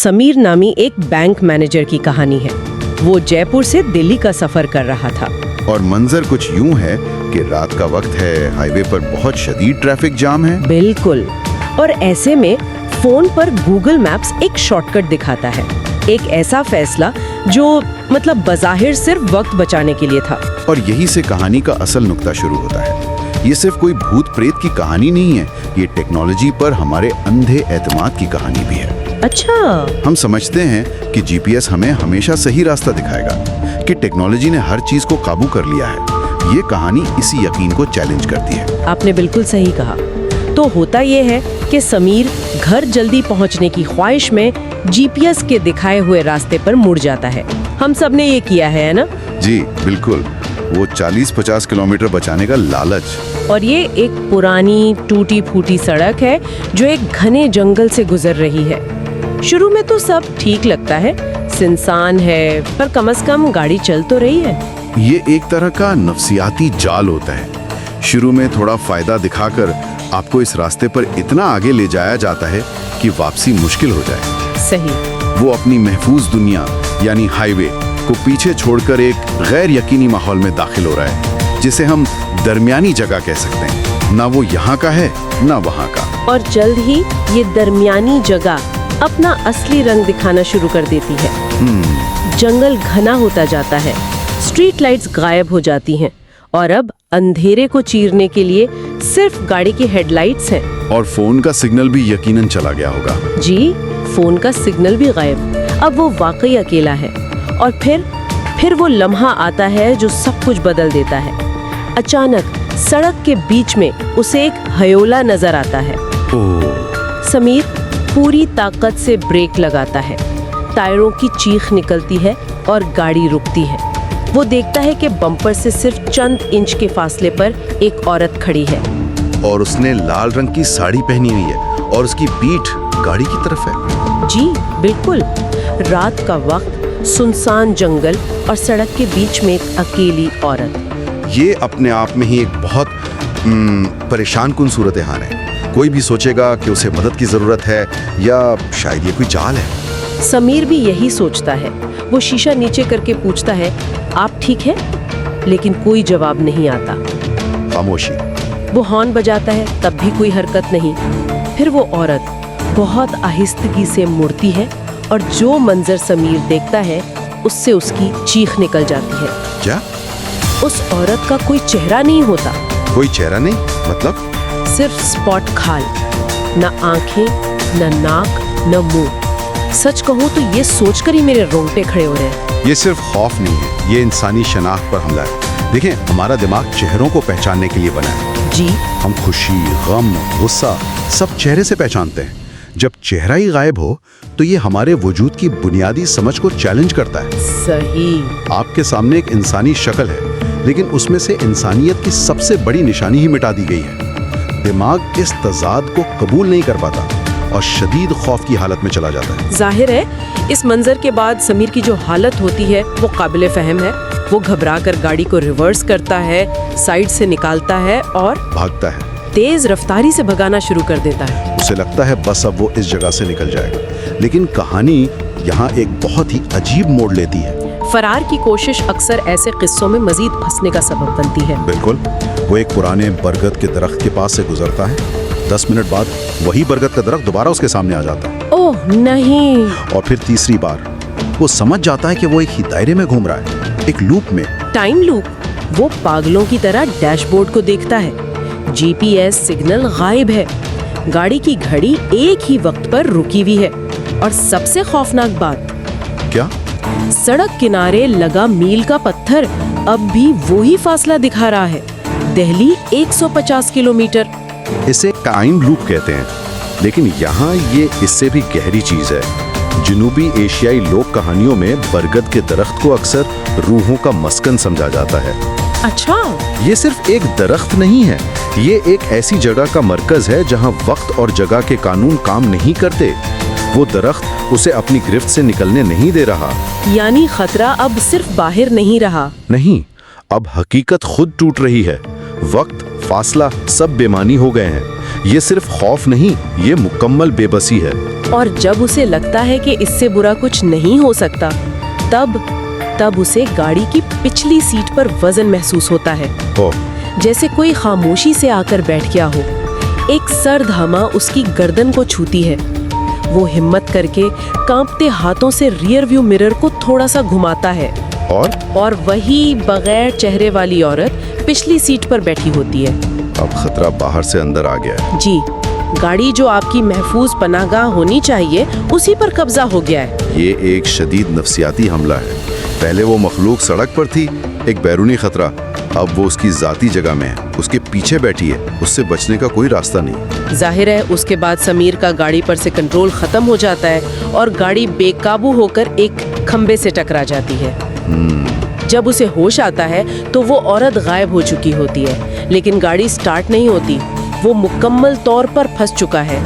समीर नामी एक bank manager की कहानी है। वो जयपुर से दिल्ली का सफर कर रहा था। और मंजर कुछ यूं है कि रात का वक्त है, हाईवे पर बहुत शदीद ट्रैफिक जाम है। बिल्कुल। और ऐसे में फोन पर गूगल मैप्स एक शॉर्टकट दिखाता है, एक ऐसा फैसला जो मतलब बज़ाहिर सिर्फ वक्त बचाने के लिए था। और यही से कहानी का असल नुक्ता शुरू होता है। ये सिर्फ कोई भूत प्रेत की कहानी नहीं है, ये टेक्नोलॉजी पर हमारे अंधे एतमाद की कहानी भी है। अच्छा। हम समझते हैं कि जीपीएस हमें हमेशा सही रास्ता दिखाएगा, कि टेक्नोलॉजी ने हर चीज को काबू कर लिया है। ये कहानी इसी यकीन को चैलेंज करती है। आपने बिल्कुल सही कहा। तो होता ये है कि समीर घर जल्दी पहुंचने की ख्वाहिश में जीपीएस के दिखाए हुए रास्ते पर मुड़ जाता है। हम सब ने ये किया है ना? जी बिल्कुल। वो 40-50 किलोमीटर बचाने का लालच। और ये एक पुरानी टूटी फूटी सड़क है जो एक घने जंगल से गुजर रही है। शुरू में तो सब ठीक लगता है, सुनसान है, पर कम से कम गाड़ी चल तो रही है। ये एक तरह का नफसियाती जाल होता है। शुरू में थोड़ा फायदा दिखाकर आपको इस रास्ते पर इतना आगे ले जाया जाता है कि वापसी मुश्किल हो जाए। सही। वो अपनी महफूज दुनिया यानी हाईवे को पीछे छोड़कर एक गैर यकीनी माहौल में दाखिल हो रहा है, जिसे हम दरमियानी जगह कह सकते हैं। ना वो यहाँ का है ना वहाँ का। और जल्द ही ये दरमियानी जगह अपना असली रंग दिखाना शुरू कर देती है। जंगल घना होता जाता है, स्ट्रीट लाइट्स गायब हो जाती हैं और अब अंधेरे को चीरने के लिए सिर्फ गाड़ी की हेडलाइट्स हैं। और फोन का सिग्नल भी यकीनन चला गया होगा। जी, फोन का सिग्नल भी गायब। अब वो वाकई अकेला है। और फिर वो लम्हा आता है जो सब कुछ बदल देता है। अचानक सड़क के बीच में उसे एक हयोला नजर आता है। समीर पूरी ताकत से ब्रेक लगाता है, टायरों की चीख निकलती है और गाड़ी रुकती है। वो देखता है कि बम्पर से सिर्फ चंद इंच के फासले पर एक औरत खड़ी है। और उसने लाल रंग की साड़ी पहनी हुई है और उसकी पीठ गाड़ी की तरफ है। जी बिल्कुल। रात का वक्त, सुनसान जंगल और सड़क के बीच में एक अकेली औरत। ये अपने आप में ही एक बहुत परेशान कुन सूरत हाल है। कोई भी सोचेगा कि उसे मदद की जरूरत है या शायद ये कोई जाल है। समीर भी यही सोचता है। वो शीशा नीचे करके पूछता है, आप ठीक है? लेकिन कोई जवाब नहीं आता। खामोशी। वो हॉर्न बजाता है, तब भी कोई हरकत नहीं। फिर वो औरत बहुत आहिस्तगी से मुड़ती है और जो मंजर समीर देखता है उससे उसकी चीख निकल जाती है। क्या? उस औरत का कोई चेहरा नहीं होता। कोई चेहरा नहीं? मतलब? सिर्फ स्पॉट खाल, न आंखें, न नाक, न मुंह। सच कहूँ तो ये सोचकर ही मेरे रोंगटे खड़े हो रहे हैं। ये सिर्फ खौफ नहीं है, ये इंसानी शनाख्त पर हमला है। देखें, हमारा दिमाग चेहरों को पहचानने के लिए बना है। जी। हम खुशी, गम, गुस्सा सब चेहरे से पहचानते हैं। जब चेहरा ही गायब हो तो ये हमारे वजूद की बुनियादी समझ को चैलेंज करता है। सही। आपके सामने एक इंसानी शक्ल है, लेकिन उसमें से इंसानियत की सबसे बड़ी निशानी ही मिटा दी गई है। दिमाग इस तजाद को कबूल नहीं कर पाता और शदीद खौफ की हालत में चला जाता है। जाहिर है इस मंजर के बाद समीर की जो हालत होती है वो काबिले फहम है। वो घबरा कर गाड़ी को रिवर्स करता है, साइड से निकालता है और भागता है। तेज रफ्तारी से भगाना शुरू कर देता है। उसे लगता है बस अब वो इस जगह से निकल जाएगा, लेकिन कहानी यहाँ एक बहुत ही अजीब मोड़ लेती है। फरार की कोशिश अक्सर ऐसे किस्सों में मजीद फंसने का सबब बनती है। बिल्कुल। वो एक पुराने बरगद के दरख्त के पास से गुजरता है। 10 मिनट बाद वही बरगद का दरख्त दोबारा उसके सामने आ जाता है। ओह नहीं। और फिर तीसरी बार वो समझ जाता है कि वो एक ही दायरे में घूम रहा है, एक लूप में। Time loop. वो पागलों की तरह डैशबोर्ड को देखता है। जीपीएस सिग्नल गायब है, गाड़ी की घड़ी एक ही वक्त पर रुकी हुई है और सबसे खौफनाक बात, क्या? सड़क किनारे लगा मील का पत्थर अब भी वही फासला दिखा रहा है, दिल्ली 150 किलोमीटर। इसे टाइम लूप कहते हैं, लेकिन यहाँ ये इससे भी गहरी चीज है। जनूबी एशियाई लोक कहानियों में बरगद के दरख्त को अक्सर रूहों का मस्कन समझा जाता है। अच्छा। ये सिर्फ एक दरख्त नहीं है, ये एक ऐसी जगह का मरकज है जहाँ वक्त और जगह के कानून काम नहीं करते। वो दरख्त उसे अपनी गिरफ्त से निकलने नहीं दे रहा। यानी खतरा अब सिर्फ बाहर नहीं रहा। नहीं, अब हकीकत खुद टूट रही है। वक्त, फासला सब बेमानी हो गए हैं। یہ صرف خوف نہیں، یہ مکمل بے بسی ہے۔ اور جب اسے لگتا ہے کہ اس سے برا کچھ نہیں ہو سکتا، تب اسے گاڑی کی پچھلی سیٹ پر وزن محسوس ہوتا ہے، جیسے کوئی خاموشی سے آ کر بیٹھ گیا ہو۔ ایک سرد ہوا اس کی گردن کو چھوتی ہے۔ وہ ہمت کر کے کانپتے ہاتھوں سے ریئر ویو مرر کو تھوڑا سا گھماتا ہے اور وہی بغیر چہرے والی عورت پچھلی سیٹ پر بیٹھی ہوتی ہے۔ اب خطرہ باہر سے اندر آ گیا ہے۔ جی، گاڑی جو آپ کی محفوظ پناہ گاہ ہونی چاہیے اسی پر قبضہ ہو گیا ہے۔ یہ ایک شدید نفسیاتی حملہ ہے۔ پہلے وہ مخلوق سڑک پر تھی، ایک بیرونی خطرہ، اب وہ اس کی ذاتی جگہ میں ہے، اس کے پیچھے بیٹھی ہے، اس سے بچنے کا کوئی راستہ نہیں۔ ظاہر ہے اس کے بعد سمیر کا گاڑی پر سے کنٹرول ختم ہو جاتا ہے اور گاڑی بے قابو ہو کر ایک کھمبے سے ٹکرا جاتی ہے۔ جب اسے ہوش آتا ہے تو وہ عورت غائب ہو چکی ہوتی ہے، لیکن گاڑی سٹارٹ نہیں ہوتی، وہ مکمل طور پر پھنس چکا ہے۔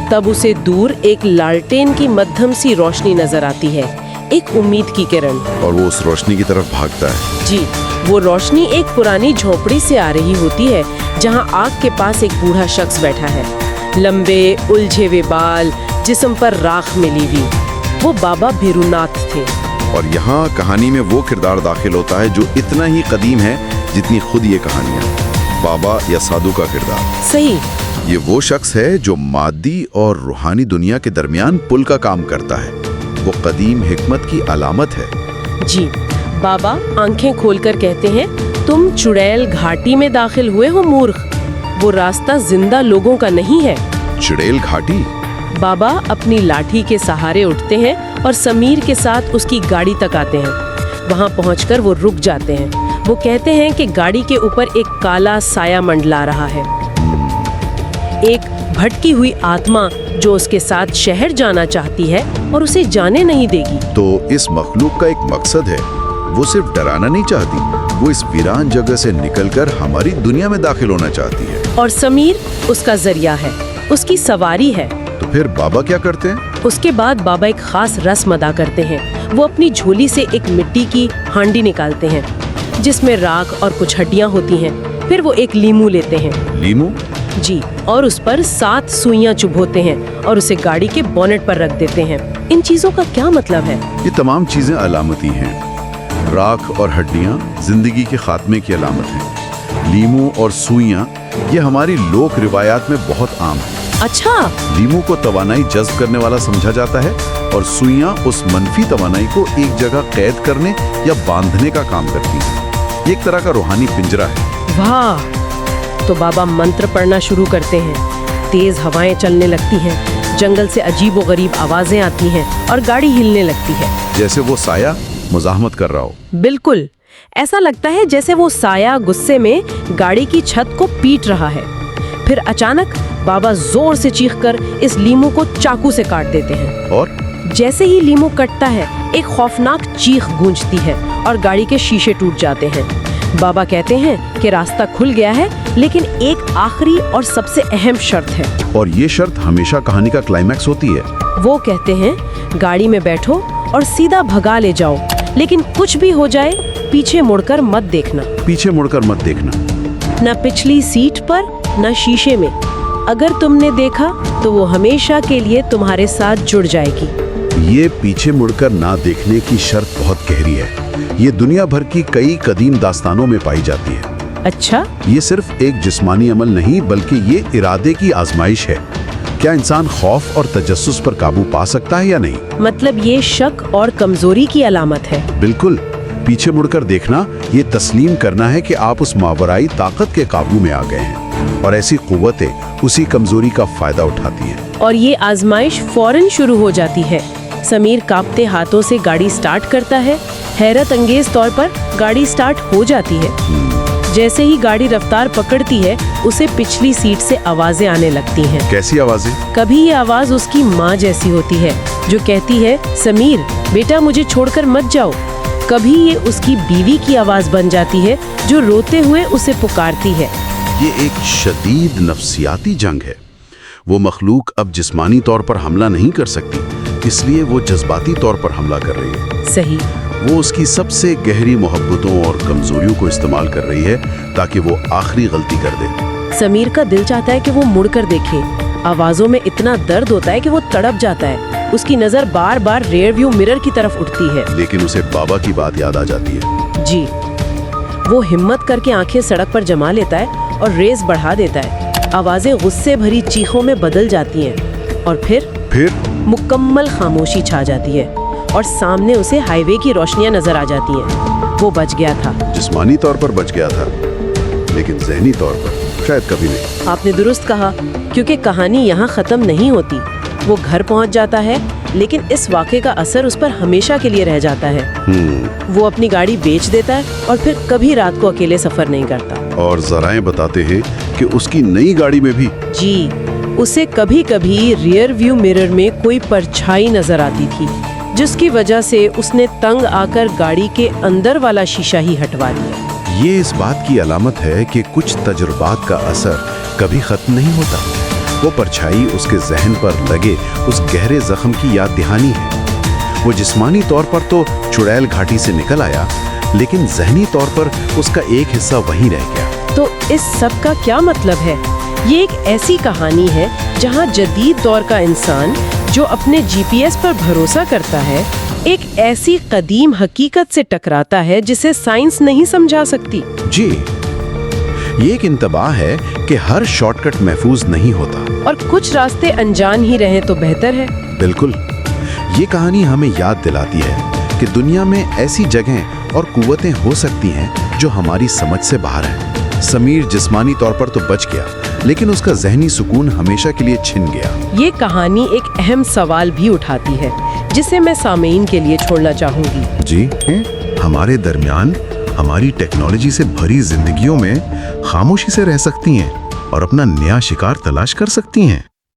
تب اسے دور ایک لالٹین کی مدھم سی روشنی نظر آتی ہے، ایک امید کی کرن، اور وہ اس روشنی کی طرف بھاگتا ہے۔ جی، وہ روشنی ایک پرانی جھونپڑی سے آ رہی ہوتی ہے جہاں آگ کے پاس ایک بوڑھا شخص بیٹھا ہے، لمبے الجھے ہوئے بال، جسم پر راکھ ملی ہوئی۔ وہ بابا بھیروناتھ تھے۔ اور یہاں کہانی میں وہ کردار داخل ہوتا ہے جو اتنا ہی قدیم ہے جتنی خود یہ کہانیاں، بابا یا سادھو کا کردار۔ صحیح۔ یہ وہ شخص ہے جو مادی اور روحانی دنیا کے درمیان پل کا کام کرتا ہے، وہ قدیم حکمت کی علامت ہے۔ جی، بابا آنکھیں کھول کر کہتے ہیں، تم چڑیل گھاٹی میں داخل ہوئے ہو مورخ، وہ راستہ زندہ لوگوں کا نہیں ہے۔ چڑیل گھاٹی؟ بابا اپنی لاٹھی کے سہارے اٹھتے ہیں اور سمیر کے ساتھ اس کی گاڑی تک آتے ہیں۔ وہاں پہنچ کر وہ رک جاتے ہیں۔ وہ کہتے ہیں کہ گاڑی کے اوپر ایک کالا سایہ منڈلا رہا ہے، ایک بھٹکی ہوئی آتما جو اس کے ساتھ شہر جانا چاہتی ہے اور اسے جانے نہیں دے گی۔ تو اس مخلوق کا ایک مقصد ہے، وہ صرف ڈرانا نہیں چاہتی، وہ اس ویران جگہ سے نکل کر ہماری دنیا میں داخل ہونا چاہتی ہے۔ اور سمیر اس کا ذریعہ ہے، اس کی سواری ہے۔ تو پھر بابا کیا کرتے ہیں؟ اس کے بعد بابا ایک خاص رسم ادا کرتے ہیں۔ وہ اپنی جھولی سے ایک مٹی کی ہانڈی نکالتے ہیں جس میں راکھ اور کچھ ہڈیاں ہوتی ہیں۔ پھر وہ ایک لیمو لیتے ہیں۔ لیمو؟ جی، اور اس پر 7 سوئیاں چبھوتے ہیں اور اسے گاڑی کے بونٹ پر رکھ دیتے ہیں۔ ان چیزوں کا کیا مطلب ہے؟ یہ تمام چیزیں علامتی ہیں۔ راکھ اور ہڈیاں زندگی کے خاتمے کی علامت ہیں۔ لیمو اور سوئیاں یہ ہماری لوک روایات میں بہت عام ہیں۔ اچھا۔ لیمو کو توانائی جذب کرنے والا سمجھا جاتا ہے اور سوئیاں اس منفی توانائی کو ایک جگہ قید کرنے یا باندھنے کا کام کرتی ہیں۔ یہ ایک طرح کا روحانی پنجرہ ہے۔ واہ! تو بابا منتر پڑھنا شروع کرتے ہیں۔ تیز ہوائیں چلنے لگتی ہیں، جنگل سے عجیب و غریب آوازیں آتی ہیں اور گاڑی ہلنے لگتی ہے، جیسے وہ سایہ مزاحمت کر رہا ہو۔ بالکل ایسا لگتا ہے جیسے وہ سایہ غصے میں گاڑی کی چھت کو پیٹ رہا ہے۔ پھر اچانک بابا زور سے چیخ کر اس لیمو کو چاقو سے کاٹ دیتے ہیں، اور جیسے ہی لیمو کٹتا ہے ایک خوفناک چیخ گونجتی ہے اور گاڑی کے شیشے ٹوٹ جاتے ہیں۔ بابا کہتے ہیں کہ راستہ کھل گیا ہے، لیکن ایک آخری اور سب سے اہم شرط ہے۔ اور یہ شرط ہمیشہ کہانی کا کلائمیکس ہوتی ہے۔ وہ کہتے ہیں، گاڑی میں بیٹھو اور سیدھا بھگا لے جاؤ، لیکن کچھ بھی ہو جائے پیچھے مڑ کر مت دیکھنا۔ پیچھے مڑ کر مت دیکھنا۔ نہ پچھلی سیٹ پر نہ شیشے میں۔ اگر تم نے دیکھا تو وہ ہمیشہ کے لیے تمہارے ساتھ جڑ جائے گی۔ یہ پیچھے مڑ کر نہ دیکھنے کی شرط بہت گہری ہے۔ یہ دنیا بھر کی کئی قدیم داستانوں میں پائی جاتی ہے۔ اچھا؟ یہ صرف ایک جسمانی عمل نہیں بلکہ یہ ارادے کی آزمائش ہے۔ کیا انسان خوف اور تجسس پر قابو پا سکتا ہے یا نہیں؟ مطلب یہ شک اور کمزوری کی علامت ہے۔ بالکل۔ پیچھے مڑ کر دیکھنا یہ تسلیم کرنا ہے کہ آپ اس ماورائی طاقت کے قابو میں آ گئے ہیں، اور ایسی قوتیں اسی کمزوری کا فائدہ اٹھاتی ہیں۔ اور یہ آزمائش فوراً شروع ہو جاتی ہے۔ سمیر کانپتے ہاتھوں سے گاڑی سٹارٹ کرتا ہے۔ حیرت انگیز طور پر گاڑی سٹارٹ ہو جاتی ہے۔ جیسے ہی گاڑی رفتار پکڑتی ہے اسے پچھلی سیٹ سے آوازیں آنے لگتی ہیں۔ کیسی آوازیں؟ کبھی یہ آواز اس کی ماں جیسی ہوتی ہے جو کہتی ہے، سمیر بیٹا مجھے چھوڑ کر مت جاؤ۔ کبھی یہ اس کی بیوی کی آواز بن جاتی ہے جو روتے ہوئے اسے پکارتی ہے۔ یہ ایک شدید نفسیاتی جنگ ہے۔ وہ مخلوق اب جسمانی طور پر حملہ نہیں کر سکتی، اس لیے وہ جذباتی طور پر حملہ کر رہی ہے۔ صحیح۔ وہ اس کی سب سے گہری محبتوں اور کمزوریوں کو استعمال کر رہی ہے تاکہ وہ آخری غلطی کر دے۔ समीर का दिल चाहता है कि वो मुड़कर देखे। आवाजों में इतना दर्द होता है कि वो तड़प जाता है। उसकी नजर बार बार रेयर व्यू मिरर की तरफ उठती है। लेकिन उसे बाबा की बात याद आ जाती है। जी। वो हिम्मत करके आंखें सड़क पर जमा लेता है और रेस बढ़ा देता है। आवाजें गुस्से भरी चीखों में बदल जाती हैं और फिर मुकम्मल खामोशी छा जाती है और सामने उसे हाईवे की रोशनियां नजर आ जाती हैं। वो बच गया था। जिस्मानी तौर पर बच गया था, लेकिन ज़हनी तौर पर शायद कभी नहीं। आपने दुरुस्त कहा, क्योंकि कहानी यहाँ खत्म नहीं होती। वो घर पहुँच जाता है, लेकिन इस वाक़े का असर उस पर हमेशा के लिए रह जाता है। वो अपनी गाड़ी बेच देता है और फिर कभी रात को अकेले सफर नहीं करता। और ज़राए बताते हैं कि उसकी नई गाड़ी में भी जी, उसे कभी कभी रियर व्यू मिरर में कोई परछाई नजर आती थी, जिसकी वजह से उसने तंग आकर गाड़ी के अंदर वाला शीशा ही हटवा दिया। ये इस बात की अलामत है कि कुछ तजुर्बात का असर कभी खत्म नहीं होता। वो परछाई उसके जहन पर लगे उस गहरे जख्म की याद दहानी है। वो जिस्मानी तौर पर तो चुड़ैल घाटी से निकल आया, लेकिन जहनी तौर पर उसका एक हिस्सा वहीं रह गया। तो इस सब का क्या मतलब है? ये एक ऐसी कहानी है जहां जदीद दौर का इंसान जो अपने जीपीएस पर भरोसा करता है, एक ऐसी कदीम हकीकत से टकराता है जिसे साइंस नहीं समझा सकती। जी, ये एक इंतबाह है कि हर शॉर्टकट महफूज नहीं होता और कुछ रास्ते अनजान ही रहें तो बेहतर है। बिल्कुल। ये कहानी हमें याद दिलाती है कि दुनिया में ऐसी जगहें और कुव्वतें हो सकती हैं जो हमारी समझ से बाहर हैं। समीर जिस्मानी तौर पर तो बच गया, लेकिन उसका जहनी सुकून हमेशा के लिए छिन गया। ये कहानी एक अहम सवाल भी उठाती है, जिसे मैं सामीन के लिए छोड़ना चाहूंगी। जी, हमारे दरमियान हमारी टेक्नोलॉजी से भरी जिंदगियों में खामोशी से रह सकती हैं और अपना नया शिकार तलाश कर सकती हैं।